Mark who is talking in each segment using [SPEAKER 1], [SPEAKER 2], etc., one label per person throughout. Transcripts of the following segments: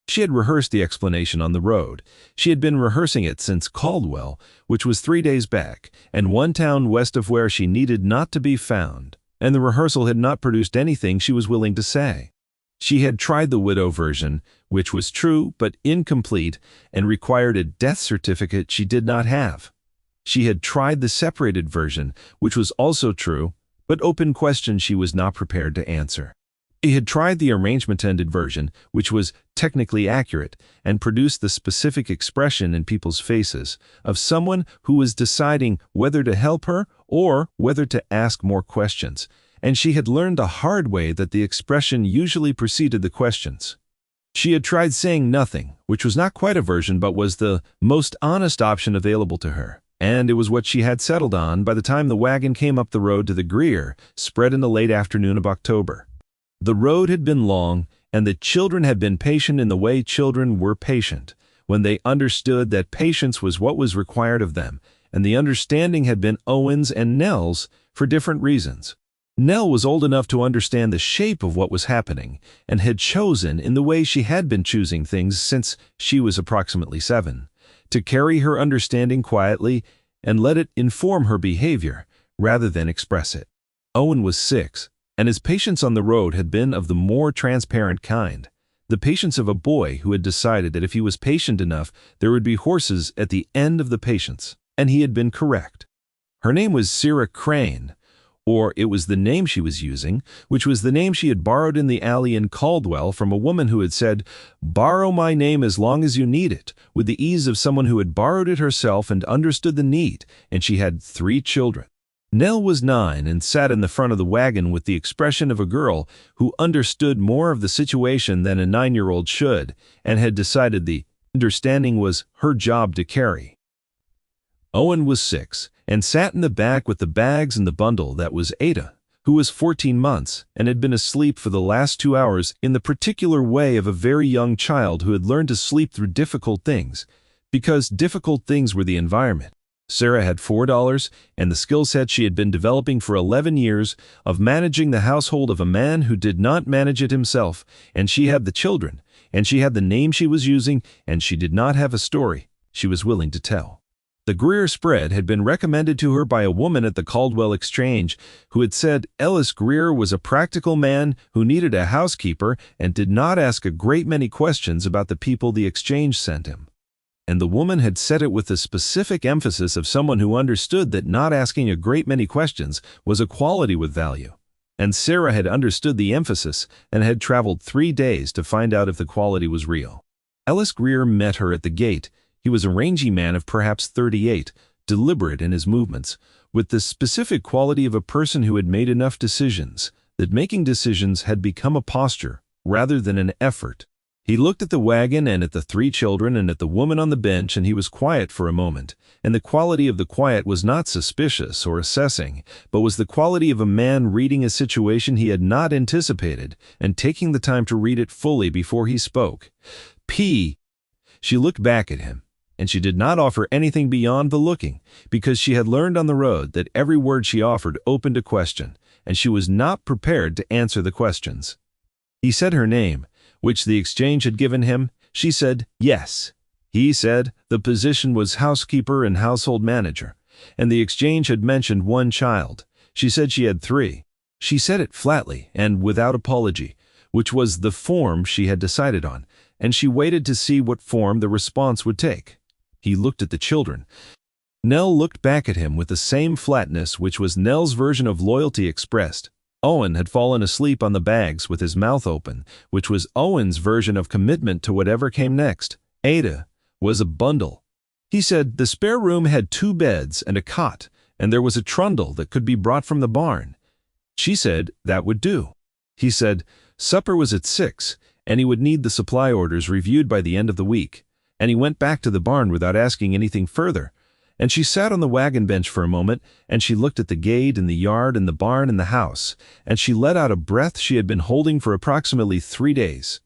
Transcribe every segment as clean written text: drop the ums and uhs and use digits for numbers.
[SPEAKER 1] She had rehearsed the explanation on the road. She had been rehearsing it since Caldwell, which was 3 days back, and one town west of where she needed not to be found, and the rehearsal had not produced anything she was willing to say. She had tried the widow version, which was true but incomplete and required a death certificate she did not have. She had tried the separated version, which was also true, but open questions she was not prepared to answer. She had tried the arrangement-ended version, which was technically accurate and produced the specific expression in people's faces of someone who was deciding whether to help her or whether to ask more questions, and she had learned the hard way that the expression usually preceded the questions. She had tried saying nothing, which was not quite a version but was the most honest option available to her, and it was what she had settled on by the time the wagon came up the road to the Greer, spread in the late afternoon of October. The road had been long, and the children had been patient in the way children were patient, when they understood that patience was what was required of them, and the understanding had been Owen's and Nell's for different reasons. Nell was old enough to understand the shape of what was happening, and had chosen, in the way she had been choosing things since she was approximately 7, to carry her understanding quietly and let it inform her behavior, rather than express it. Owen was 6, and his patience on the road had been of the more transparent kind, the patience of a boy who had decided that if he was patient enough, there would be horses at the end of the patience, and he had been correct. Her name was Sarah Crane, or it was the name she was using, which was the name she had borrowed in the alley in Caldwell from a woman who had said, "Borrow my name as long as you need it," with the ease of someone who had borrowed it herself and understood the need, and she had 3 children. Nell was 9 and sat in the front of the wagon with the expression of a girl who understood more of the situation than a 9-year-old should, and had decided the understanding was her job to carry. Owen was 6 and sat in the back with the bags and the bundle that was Ada, who was 14 months and had been asleep for the last 2 hours in the particular way of a very young child who had learned to sleep through difficult things, because difficult things were the environment. Sarah had $4 and the skill set she had been developing for 11 years of managing the household of a man who did not manage it himself, and she had the children, and she had the name she was using, and she did not have a story she was willing to tell. The Greer spread had been recommended to her by a woman at the Caldwell Exchange who had said Ellis Greer was a practical man who needed a housekeeper and did not ask a great many questions about the people the Exchange sent him. And the woman had said it with the specific emphasis of someone who understood that not asking a great many questions was a quality with value. And Sarah had understood the emphasis and had traveled 3 days to find out if the quality was real. Ellis Greer met her at the gate. He was a rangy man of perhaps 38, deliberate in his movements, with the specific quality of a person who had made enough decisions, that making decisions had become a posture rather than an effort. He looked at the wagon and at the 3 children and at the woman on the bench, and he was quiet for a moment, and the quality of the quiet was not suspicious or assessing, but was the quality of a man reading a situation he had not anticipated and taking the time to read it fully before he spoke. She looked back at him, and she did not offer anything beyond the looking, because she had learned on the road that every word she offered opened a question, and she was not prepared to answer the questions. He said her name, which the Exchange had given him. She said yes. He said the position was housekeeper and household manager, and the Exchange had mentioned 1 child. She said she had 3. She said it flatly and without apology, which was the form she had decided on, and she waited to see what form the response would take. He looked at the children. Nell looked back at him with the same flatness which was Nell's version of loyalty expressed. Owen had fallen asleep on the bags with his mouth open, which was Owen's version of commitment to whatever came next. Ada was a bundle. He said the spare room had 2 beds and a cot, and there was a trundle that could be brought from the barn. She said that would do. He said supper was at 6, and he would need the supply orders reviewed by the end of the week, and he went back to the barn without asking anything further. And she sat on the wagon bench for a moment, and she looked at the gate and the yard and the barn and the house, and she let out a breath she had been holding for approximately 3 days.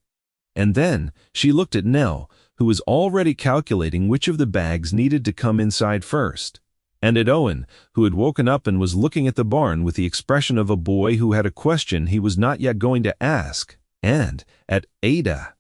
[SPEAKER 1] And then she looked at Nell, who was already calculating which of the bags needed to come inside first, and at Owen, who had woken up and was looking at the barn with the expression of a boy who had a question he was not yet going to ask, and at Ada.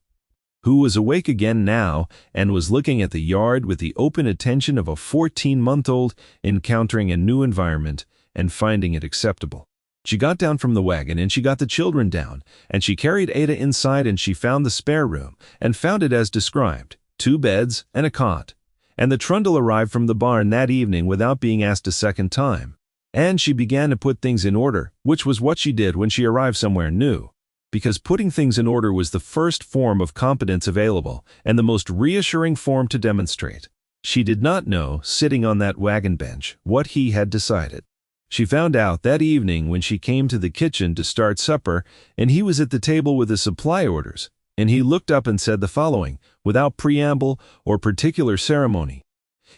[SPEAKER 1] who was awake again now and was looking at the yard with the open attention of a 14-month-old encountering a new environment and finding it acceptable. She got down from the wagon and she got the children down, and she carried Ada inside and she found the spare room and found it as described, 2 beds and a cot. And the trundle arrived from the barn that evening without being asked a second time. And she began to put things in order, which was what she did when she arrived somewhere new. Because putting things in order was the first form of competence available and the most reassuring form to demonstrate. She did not know, sitting on that wagon bench, what he had decided. She found out that evening when she came to the kitchen to start supper, and he was at the table with the supply orders, and he looked up and said the following, without preamble or particular ceremony.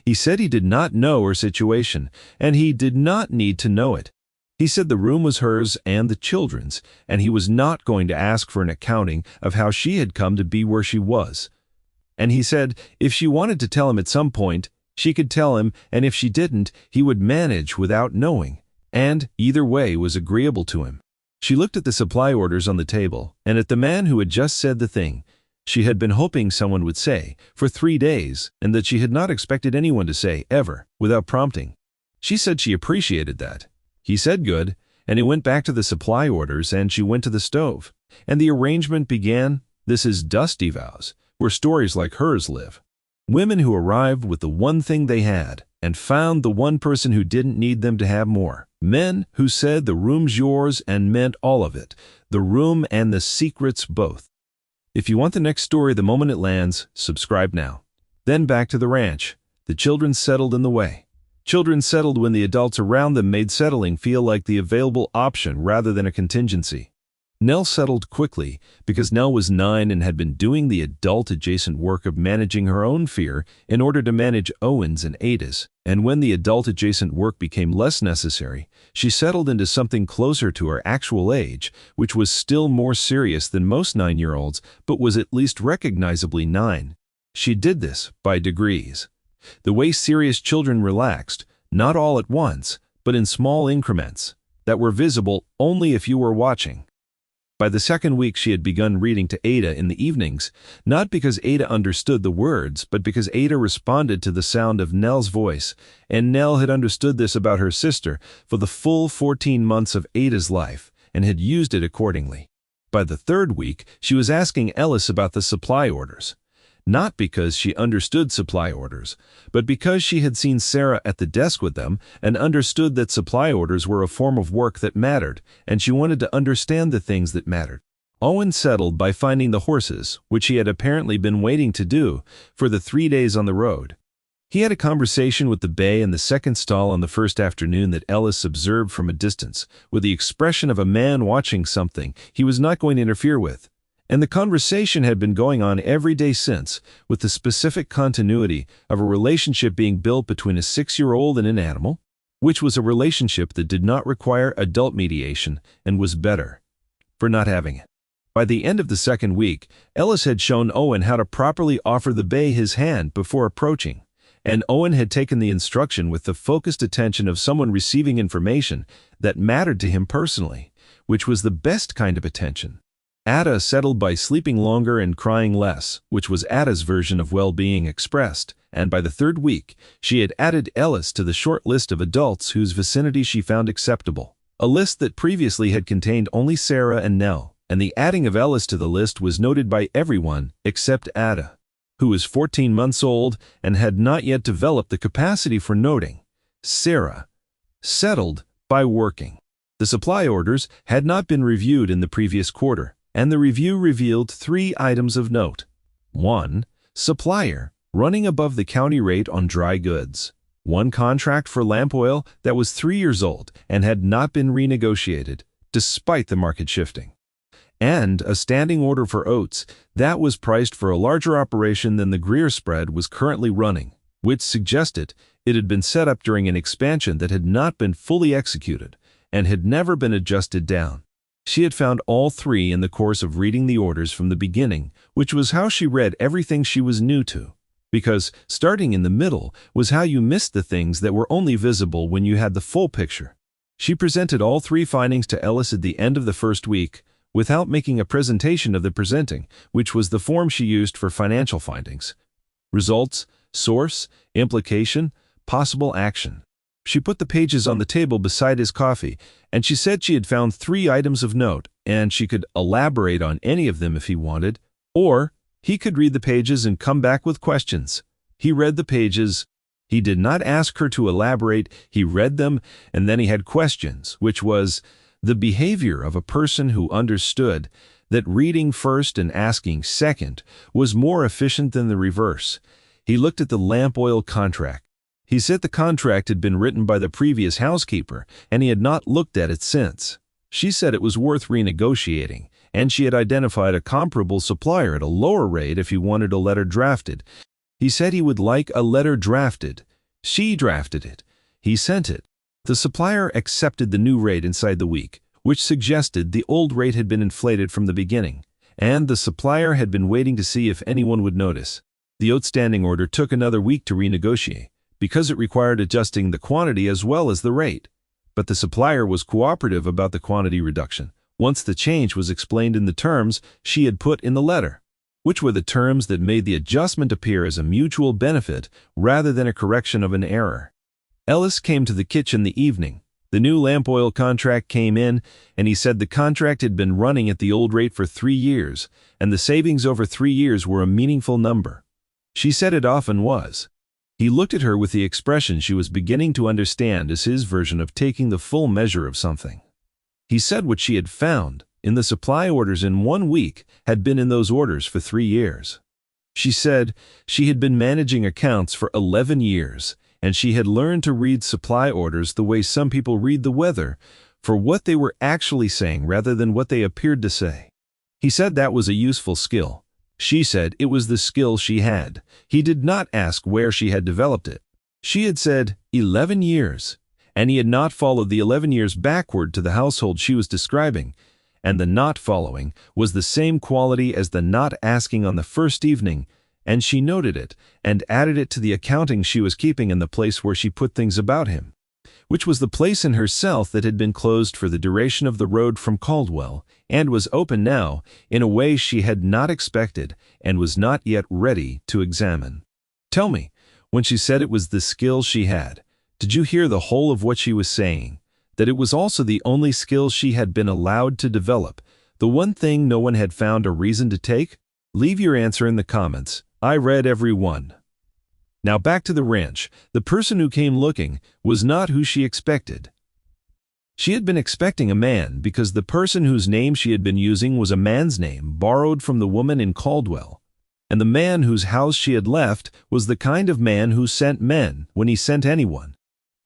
[SPEAKER 1] He said he did not know her situation, and he did not need to know it. He said the room was hers and the children's, and he was not going to ask for an accounting of how she had come to be where she was. And he said if she wanted to tell him at some point, she could tell him, and if she didn't, he would manage without knowing, and either way was agreeable to him. She looked at the supply orders on the table, and at the man who had just said the thing she had been hoping someone would say for 3 days, and that she had not expected anyone to say, ever, without prompting. She said she appreciated that. He said good, and he went back to the supply orders, and she went to the stove. And the arrangement began. This is Dusty Vows, where stories like hers live. Women who arrived with the one thing they had, and found the one person who didn't need them to have more. Men who said the room's yours and meant all of it, the room and the secrets both. If you want the next story the moment it lands, subscribe now. Then back to the ranch. The children settled in the way. Children settled when the adults around them made settling feel like the available option rather than a contingency. Nell settled quickly because Nell was 9 and had been doing the adult-adjacent work of managing her own fear in order to manage Owen's and Ada's, and when the adult-adjacent work became less necessary, she settled into something closer to her actual age, which was still more serious than most 9-year-olds, but was at least recognizably 9. She did this by degrees. The way serious children relaxed, not all at once, but in small increments, that were visible only if you were watching. By the second week she had begun reading to Ada in the evenings, not because Ada understood the words, but because Ada responded to the sound of Nell's voice, and Nell had understood this about her sister for the full 14 months of Ada's life, and had used it accordingly. By the third week she was asking Ellis about the supply orders. Not because she understood supply orders, but because she had seen Sarah at the desk with them and understood that supply orders were a form of work that mattered, and she wanted to understand the things that mattered. Owen settled by finding the horses, which he had apparently been waiting to do, for the 3 days on the road. He had a conversation with the bay in the second stall on the first afternoon that Ellis observed from a distance, with the expression of a man watching something he was not going to interfere with. And the conversation had been going on every day since, with the specific continuity of a relationship being built between a 6-year-old and an animal, which was a relationship that did not require adult mediation and was better for not having it. By the end of the second week, Ellis had shown Owen how to properly offer the bay his hand before approaching, and Owen had taken the instruction with the focused attention of someone receiving information that mattered to him personally, which was the best kind of attention. Ada settled by sleeping longer and crying less, which was Ada's version of well-being expressed, and by the third week, she had added Ellis to the short list of adults whose vicinity she found acceptable, a list that previously had contained only Sarah and Nell, and the adding of Ellis to the list was noted by everyone except Ada, who was 14 months old and had not yet developed the capacity for noting. Sarah settled by working. The supply orders had not been reviewed in the previous quarter, and the review revealed 3 items of note. 1. Supplier, running above the county rate on dry goods. 1 contract for lamp oil that was 3 years old and had not been renegotiated, despite the market shifting. And a standing order for oats that was priced for a larger operation than the Greer spread was currently running, which suggested it had been set up during an expansion that had not been fully executed and had never been adjusted down. She had found all 3 in the course of reading the orders from the beginning, which was how she read everything she was new to, because starting in the middle was how you missed the things that were only visible when you had the full picture. She presented all 3 findings to Ellis at the end of the first week, without making a presentation of the presenting, which was the form she used for financial findings. Results, source, implication, possible action. She put the pages on the table beside his coffee, and she said she had found 3 items of note, and she could elaborate on any of them if he wanted, or he could read the pages and come back with questions. He read the pages. He did not ask her to elaborate. He read them, and then he had questions, which was the behavior of a person who understood that reading first and asking second was more efficient than the reverse. He looked at the lamp oil contract. He said the contract had been written by the previous housekeeper, and he had not looked at it since. She said it was worth renegotiating, and she had identified a comparable supplier at a lower rate if he wanted a letter drafted. He said he would like a letter drafted. She drafted it. He sent it. The supplier accepted the new rate inside the week, which suggested the old rate had been inflated from the beginning, and the supplier had been waiting to see if anyone would notice. The outstanding order took another week to renegotiate, because it required adjusting the quantity as well as the rate. But the supplier was cooperative about the quantity reduction, once the change was explained in the terms she had put in the letter, which were the terms that made the adjustment appear as a mutual benefit rather than a correction of an error. Ellis came to the kitchen the evening. The new lamp oil contract came in, and he said the contract had been running at the old rate for 3 years, and the savings over 3 years were a meaningful number. She said it often was. He looked at her with the expression she was beginning to understand as his version of taking the full measure of something. He said what she had found in the supply orders in 1 week had been in those orders for 3 years. She said she had been managing accounts for 11 years, and she had learned to read supply orders the way some people read the weather, for what they were actually saying rather than what they appeared to say. He said that was a useful skill. She said it was the skill she had. He did not ask where she had developed it. She had said 11 years, and he had not followed the 11 years backward to the household she was describing, and the not following was the same quality as the not asking on the first evening, and she noted it and added it to the accounting she was keeping in the place where she put things about him, which was the place in herself that had been closed for the duration of the road from Caldwell, and was open now in a way she had not expected and was not yet ready to examine. Tell me, when she said it was the skill she had, did you hear the whole of what she was saying? That it was also the only skill she had been allowed to develop, the one thing no one had found a reason to take? Leave your answer in the comments. I read every one. Now back to the ranch. The person who came looking was not who she expected. She had been expecting a man because the person whose name she had been using was a man's name borrowed from the woman in Caldwell, and the man whose house she had left was the kind of man who sent men when he sent anyone.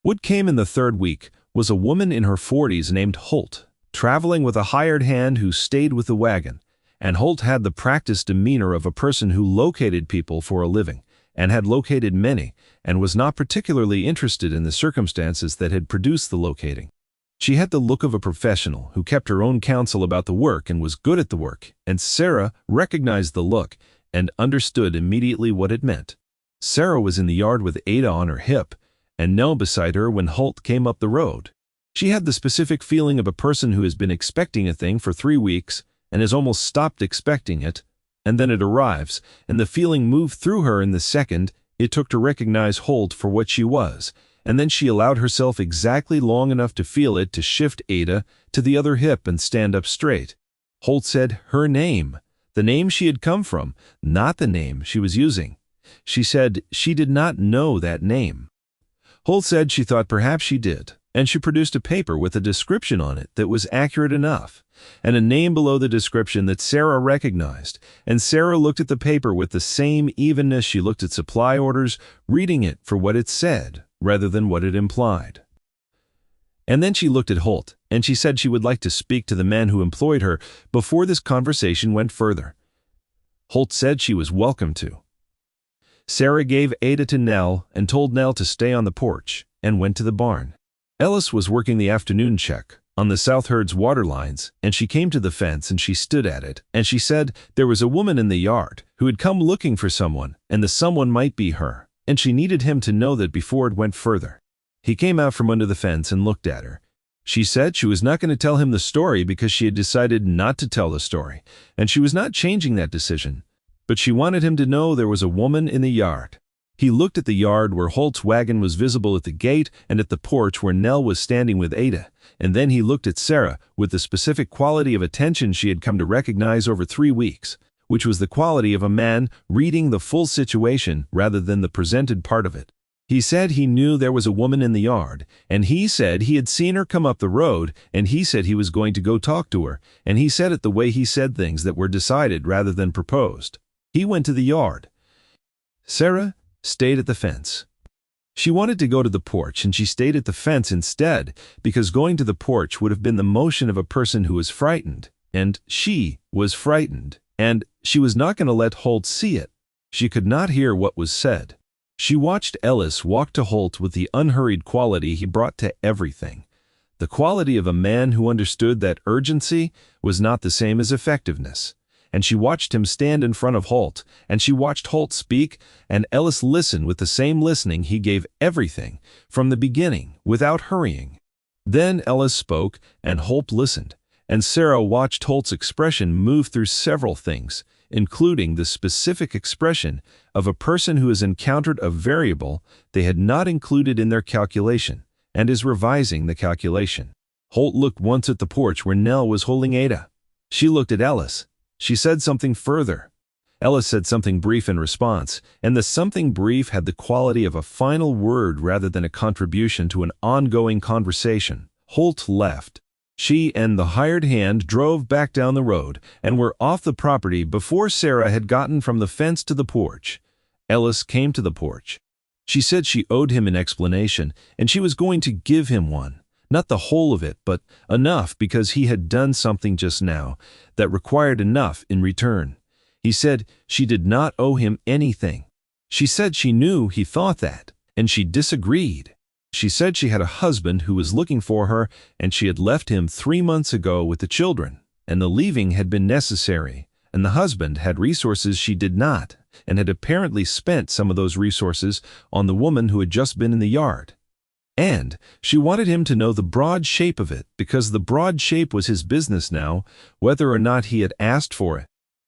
[SPEAKER 1] What came in the 3rd week was a woman in her 40s named Holt, traveling with a hired hand who stayed with the wagon, and Holt had the practiced demeanor of a person who located people for a living, and had located many, and was not particularly interested in the circumstances that had produced the locating. She had the look of a professional who kept her own counsel about the work and was good at the work, and Sarah recognized the look and understood immediately what it meant. Sarah was in the yard with Ada on her hip, and Nell beside her when Holt came up the road. She had the specific feeling of a person who has been expecting a thing for 3 weeks and has almost stopped expecting it, and then it arrives, and the feeling moved through her in the second it took to recognize Holt for what she was, and then she allowed herself exactly long enough to feel it to shift Ada to the other hip and stand up straight. Holt said her name, the name she had come from, not the name she was using. She said she did not know that name. Holt said she thought perhaps she did, and she produced a paper with a description on it that was accurate enough, and a name below the description that Sarah recognized, and Sarah looked at the paper with the same evenness she looked at supply orders, reading it for what it said rather than what it implied. And then she looked at Holt, and she said she would like to speak to the man who employed her before this conversation went further. Holt said she was welcome to. Sarah gave Ada to Nell and told Nell to stay on the porch, and went to the barn. Ellis was working the afternoon check on the South Herd's water lines, and she came to the fence and she stood at it, and she said there was a woman in the yard who had come looking for someone, and the someone might be her, and she needed him to know that before it went further. He came out from under the fence and looked at her. She said she was not going to tell him the story because she had decided not to tell the story, and she was not changing that decision. But she wanted him to know there was a woman in the yard. He looked at the yard where Holt's wagon was visible at the gate and at the porch where Nell was standing with Ada, and then he looked at Sarah with the specific quality of attention she had come to recognize over 3 weeks, which was the quality of a man reading the full situation rather than the presented part of it. He said he knew there was a woman in the yard, and he said he had seen her come up the road, and he said he was going to go talk to her, and he said it the way he said things that were decided rather than proposed. He went to the yard. Sarah stayed at the fence. She wanted to go to the porch, and she stayed at the fence instead, because going to the porch would have been the motion of a person who was frightened, and she was frightened, and she was not going to let Holt see it. She could not hear what was said. She watched Ellis walk to Holt with the unhurried quality he brought to everything. The quality of a man who understood that urgency was not the same as effectiveness. And she watched him stand in front of Holt, and she watched Holt speak, and Ellis listen with the same listening he gave everything, from the beginning, without hurrying. Then Ellis spoke, and Holt listened, and Sarah watched Holt's expression move through several things, including the specific expression of a person who has encountered a variable they had not included in their calculation, and is revising the calculation. Holt looked once at the porch where Nell was holding Ada. She looked at Ellis. She said something further. Ellis said something brief in response, and the something brief had the quality of a final word rather than a contribution to an ongoing conversation. Holt left. She and the hired hand drove back down the road and were off the property before Sarah had gotten from the fence to the porch. Ellis came to the porch. She said she owed him an explanation, and she was going to give him one. Not the whole of it, but enough because he had done something just now that required enough in return. He said she did not owe him anything. She said she knew he thought that, and she disagreed. She said she had a husband who was looking for her, and she had left him 3 months ago with the children, and the leaving had been necessary, and the husband had resources she did not, and had apparently spent some of those resources on the woman who had just been in the yard. And she wanted him to know the broad shape of it, because the broad shape was his business now, whether or not he had asked for it.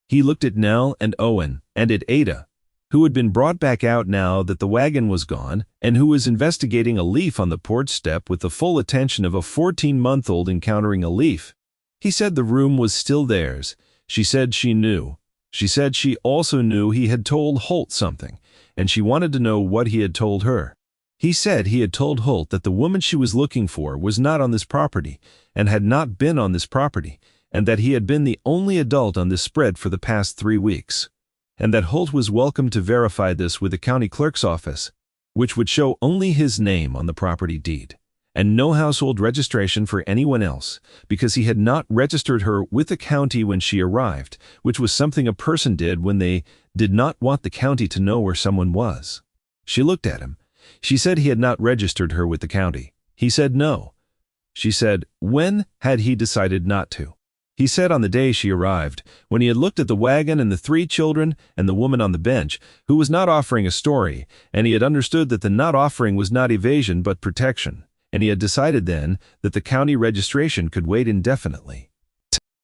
[SPEAKER 1] He looked at Nell and Owen, and at Ada, who had been brought back out now that the wagon was gone, and who was investigating a leaf on the porch step with the full attention of a 14-month-old encountering a leaf. He said the room was still theirs. She said she knew. She said she also knew he had told Holt something, and she wanted to know what he had told her. He said he had told Holt that the woman she was looking for was not on this property, and had not been on this property, and that he had been the only adult on this spread for the past 3 weeks, and that Holt was welcome to verify this with the county clerk's office, which would show only his name on the property deed, and no household registration for anyone else, because he had not registered her with the county when she arrived, which was something a person did when they did not want the county to know where someone was. She looked at him. She said he had not registered her with the county. He said no. She said, when had he decided not to? He said on the day she arrived, when he had looked at the wagon and the 3 children and the woman on the bench, who was not offering a story, and he had understood that the not offering was not evasion but protection, and he had decided then that the county registration could wait indefinitely.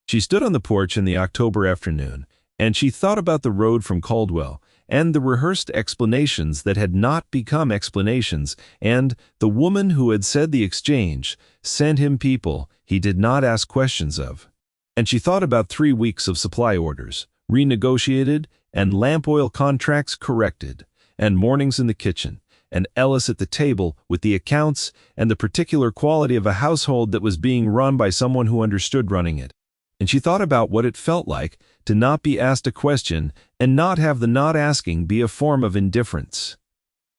[SPEAKER 1] She stood on the porch in the October afternoon, and she thought about the road from Caldwell, and the rehearsed explanations that had not become explanations, and the woman who had said the exchange sent him people he did not ask questions of. And she thought about 3 weeks of supply orders, renegotiated, and lamp oil contracts corrected, and mornings in the kitchen, and Ellis at the table with the accounts, and the particular quality of a household that was being run by someone who understood running it. And she thought about what it felt like to not be asked a question and not have the not asking be a form of indifference.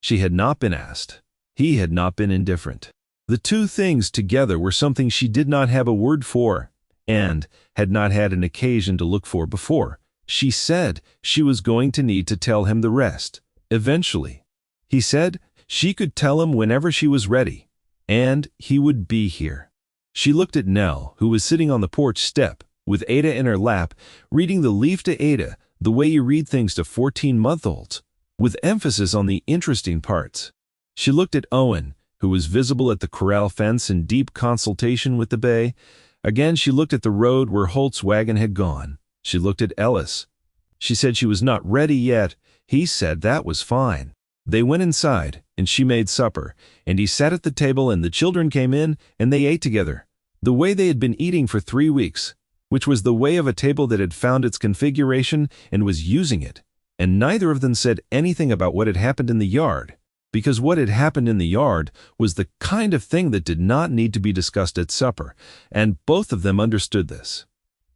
[SPEAKER 1] She had not been asked. He had not been indifferent. The 2 things together were something she did not have a word for, and had not had an occasion to look for before. She said she was going to need to tell him the rest, eventually. He said she could tell him whenever she was ready, and he would be here. She looked at Nell, who was sitting on the porch step, with Ada in her lap, reading the leaf to Ada the way you read things to 14-month-olds, with emphasis on the interesting parts. She looked at Owen, who was visible at the corral fence in deep consultation with the bay. Again, she looked at the road where Holt's wagon had gone. She looked at Ellis. She said she was not ready yet. He said that was fine. They went inside, and she made supper, and he sat at the table, and the children came in, and they ate together, the way they had been eating for 3 weeks, which was the way of a table that had found its configuration and was using it. And neither of them said anything about what had happened in the yard, because what had happened in the yard was the kind of thing that did not need to be discussed at supper, and both of them understood this.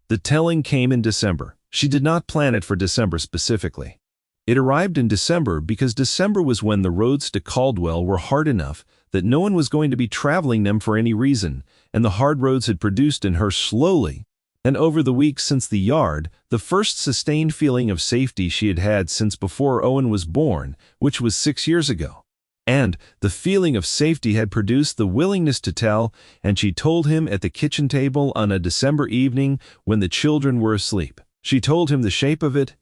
[SPEAKER 1] The telling came in December. She did not plan it for December specifically. It arrived in December because December was when the roads to Caldwell were hard enough that no one was going to be traveling them for any reason, and the hard roads had produced in her slowly, and over the weeks since the yard, the first sustained feeling of safety she had had since before Owen was born, which was 6 years ago. And the feeling of safety had produced the willingness to tell, and she told him at the kitchen table on a December evening when the children were asleep. She told him the shape of it.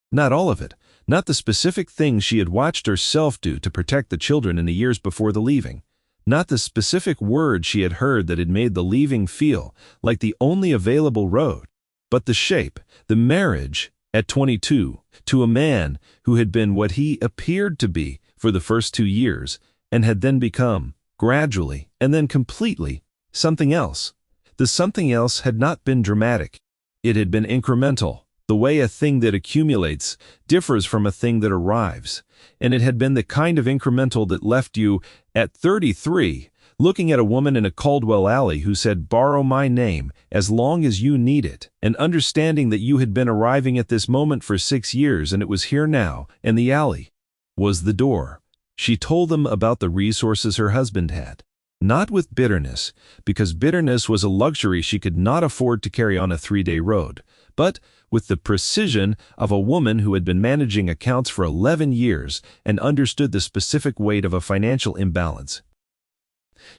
[SPEAKER 1] Not all of it, not the specific things she had watched herself do to protect the children in the years before the leaving, not the specific words she had heard that had made the leaving feel like the only available road, but the shape, the marriage at 22 to a man who had been what he appeared to be for the first 2 years and had then become, gradually and then completely, something else. The something else had not been dramatic. It had been incremental. The way a thing that accumulates differs from a thing that arrives, and it had been the kind of incremental that left you, at 33, looking at a woman in a Caldwell alley who said, "Borrow my name as long as you need it," and understanding that you had been arriving at this moment for 6 years and it was here now, and the alley was the door. She told them about the resources her husband had. Not with bitterness, because bitterness was a luxury she could not afford to carry on a 3-day road, but with the precision of a woman who had been managing accounts for 11 years and understood the specific weight of a financial imbalance.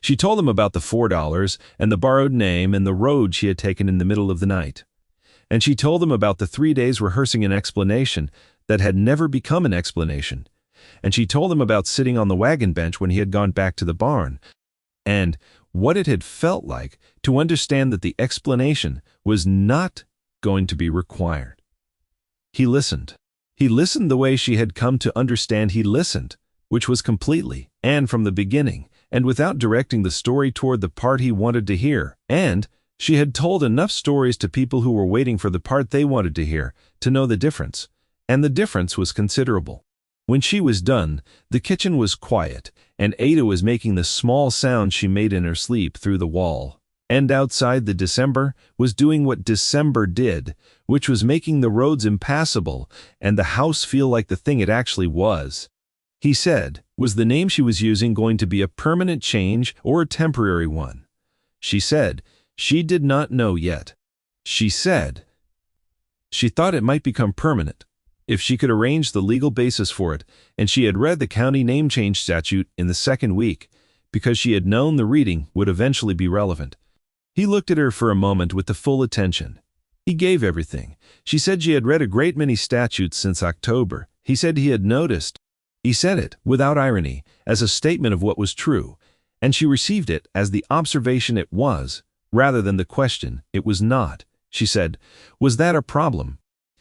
[SPEAKER 1] She told them about the $4 and the borrowed name and the road she had taken in the middle of the night. And she told them about the 3 days rehearsing an explanation that had never become an explanation. And she told them about sitting on the wagon bench when he had gone back to the barn, and what it had felt like to understand that the explanation was not going to be required. He listened. He listened the way she had come to understand he listened, which was completely, and from the beginning, and without directing the story toward the part he wanted to hear, and she had told enough stories to people who were waiting for the part they wanted to hear to know the difference, and the difference was considerable. When she was done, the kitchen was quiet, and Ada was making the small sound she made in her sleep through the wall. And outside, the December was doing what December did, which was making the roads impassable and the house feel like the thing it actually was. He said, was the name she was using going to be a permanent change or a temporary one? She said she did not know yet. She said she thought it might become permanent if she could arrange the legal basis for it, and she had read the county name change statute in the second week because she had known the reading would eventually be relevant. He looked at her for a moment with the full attention. He gave everything. She said she had read a great many statutes since October. He said he had noticed. He said it, without irony, as a statement of what was true, and she received it as the observation it was, rather than the question it was not. She said, was that a problem?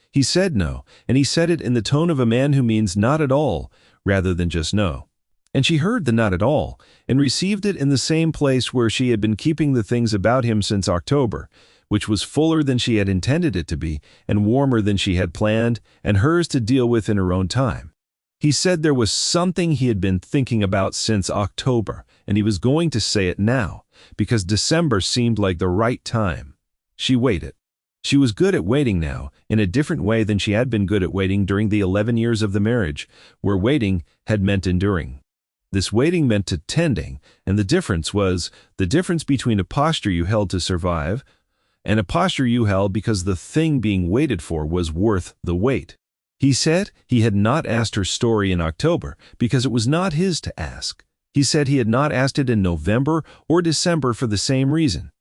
[SPEAKER 1] He said no, and he said it in the tone of a man who means not at all, rather than just no. And she heard the not at all, and received it in the same place where she had been keeping the things about him since October, which was fuller than she had intended it to be, and warmer than she had planned, and hers to deal with in her own time. He said there was something he had been thinking about since October, and he was going to say it now, because December seemed like the right time. She waited. She was good at waiting now, in a different way than she had been good at waiting during the 11 years of the marriage, where waiting had meant enduring. This waiting meant attending, and the difference was the difference between a posture you held to survive and a posture you held because the thing being waited for was worth the wait. He said he had not asked her story in October because it was not his to ask. He said he had not asked it in November or December for the same reason.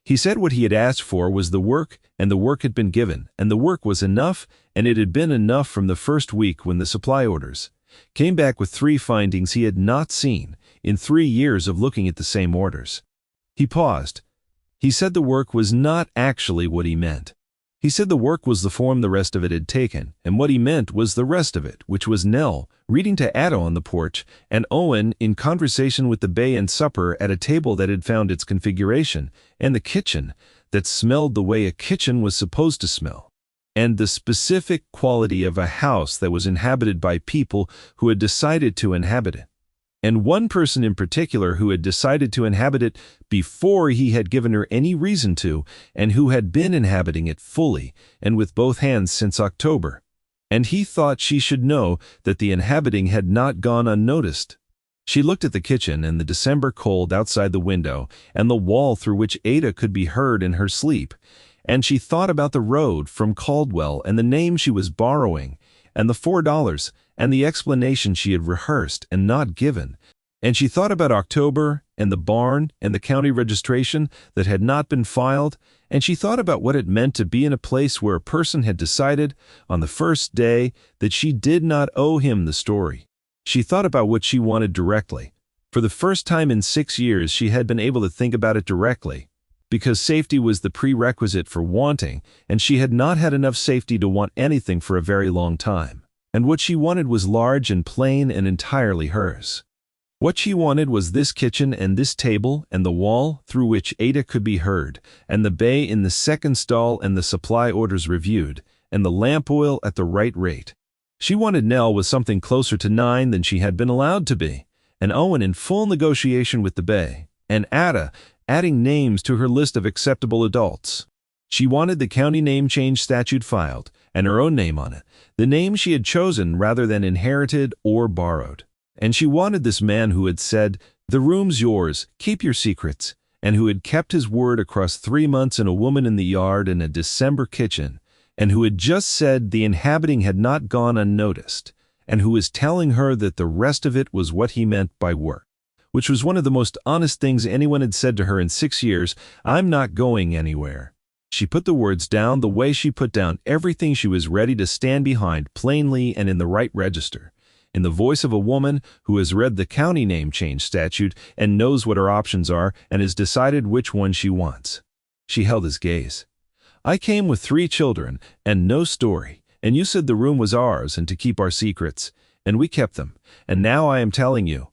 [SPEAKER 1] He said what he had asked for was the work, and the work had been given, and the work was enough, and it had been enough from the first week when the supply orders came back with 3 findings he had not seen in 3 years of looking at the same orders. He paused. He said the work was not actually what he meant. He said the work was the form the rest of it had taken, and what he meant was the rest of it, which was Nell reading to Ada on the porch, and Owen in conversation with the bay and supper at a table that had found its configuration, and the kitchen that smelled the way a kitchen was supposed to smell, and the specific quality of a house that was inhabited by people who had decided to inhabit it. And one person in particular who had decided to inhabit it before he had given her any reason to, and who had been inhabiting it fully and with both hands since October. And he thought she should know that the inhabiting had not gone unnoticed. She looked at the kitchen and the December cold outside the window and the wall through which Ada could be heard in her sleep, and she thought about the road from Caldwell and the name she was borrowing, and the $4, and the explanation she had rehearsed and not given, and she thought about October, and the barn, and the county registration that had not been filed, and she thought about what it meant to be in a place where a person had decided, on the first day, that she did not owe him the story. She thought about what she wanted directly. For the first time in 6 years she had been able to think about it directly, because safety was the prerequisite for wanting, and she had not had enough safety to want anything for a very long time. And what she wanted was large and plain and entirely hers. What she wanted was this kitchen and this table and the wall through which Ada could be heard, and the bay in the second stall and the supply orders reviewed, and the lamp oil at the right rate. She wanted Nell with something closer to 9 than she had been allowed to be, and Owen in full negotiation with the bay, and Ada adding names to her list of acceptable adults. She wanted the county name change statute filed, and her own name on it, the name she had chosen rather than inherited or borrowed. And she wanted this man who had said, "The room's yours, keep your secrets," and who had kept his word across 3 months and a woman in the yard in a December kitchen, and who had just said the inhabiting had not gone unnoticed, and who was telling her that the rest of it was what he meant by work, which was one of the most honest things anyone had said to her in 6 years. "I'm not going anywhere." She put the words down the way she put down everything she was ready to stand behind, plainly and in the right register, in the voice of a woman who has read the county name change statute and knows what her options are and has decided which one she wants. She held his gaze. "I came with 3 children and no story, and you said the room was ours and to keep our secrets, and we kept them, and now I am telling you.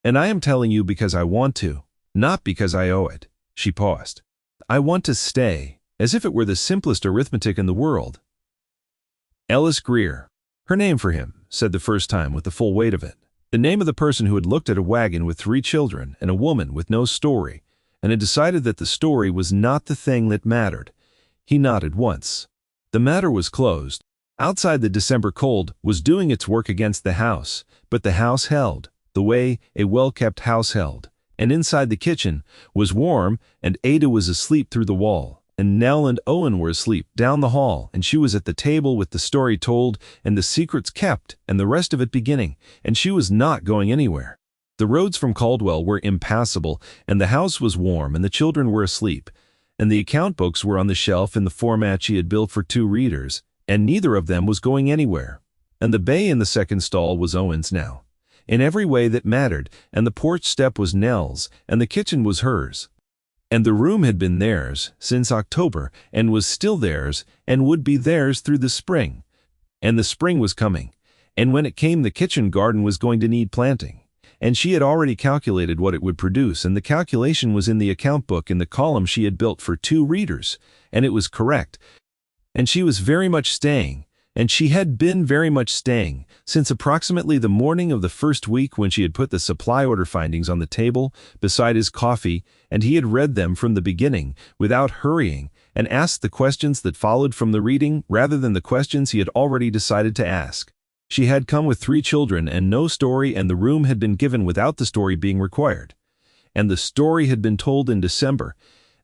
[SPEAKER 1] And I am telling you because I want to, not because I owe it." She paused. "I want to stay," as if it were the simplest arithmetic in the world. Ellis Greer. Her name for him, said the first time with the full weight of it. The name of the person who had looked at a wagon with 3 children and a woman with no story, and had decided that the story was not the thing that mattered. He nodded once. The matter was closed. Outside, the December cold was doing its work against the house, but the house held, the way a well-kept house held. And inside the kitchen was warm, and Ada was asleep through the wall, and Nell and Owen were asleep down the hall, and she was at the table with the story told and the secrets kept and the rest of it beginning, and she was not going anywhere. The roads from Caldwell were impassable, and the house was warm, and the children were asleep, and the account books were on the shelf in the format she had built for 2 readers, and neither of them was going anywhere. And the bay in the second stall was Owen's now, in every way that mattered, and the porch step was Nell's, and the kitchen was hers. And the room had been theirs since October, and was still theirs, and would be theirs through the spring. And the spring was coming, and when it came the kitchen garden was going to need planting. And she had already calculated what it would produce, and the calculation was in the account book in the column she had built for 2 readers, and it was correct. And she was very much staying, and she had been very much staying, since approximately the morning of the first week when she had put the supply order findings on the table beside his coffee, and he had read them from the beginning, without hurrying, and asked the questions that followed from the reading rather than the questions he had already decided to ask. She had come with 3 children and no story, and the room had been given without the story being required. And the story had been told in December,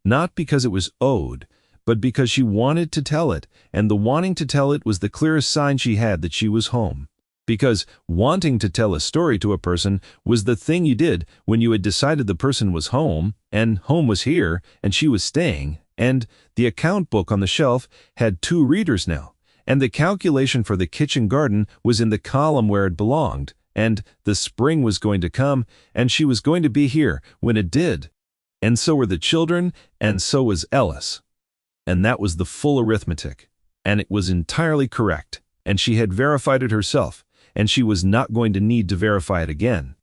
[SPEAKER 1] not because it was owed, but because she wanted to tell it, and the wanting to tell it was the clearest sign she had that she was home. Because wanting to tell a story to a person was the thing you did when you had decided the person was home, and home was here, and she was staying, and the account book on the shelf had 2 readers now, and the calculation for the kitchen garden was in the column where it belonged, and the spring was going to come, and she was going to be here when it did. And so were the children, and so was Ellis. And that was the full arithmetic, and it was entirely correct, and she had verified it herself, and she was not going to need to verify it again.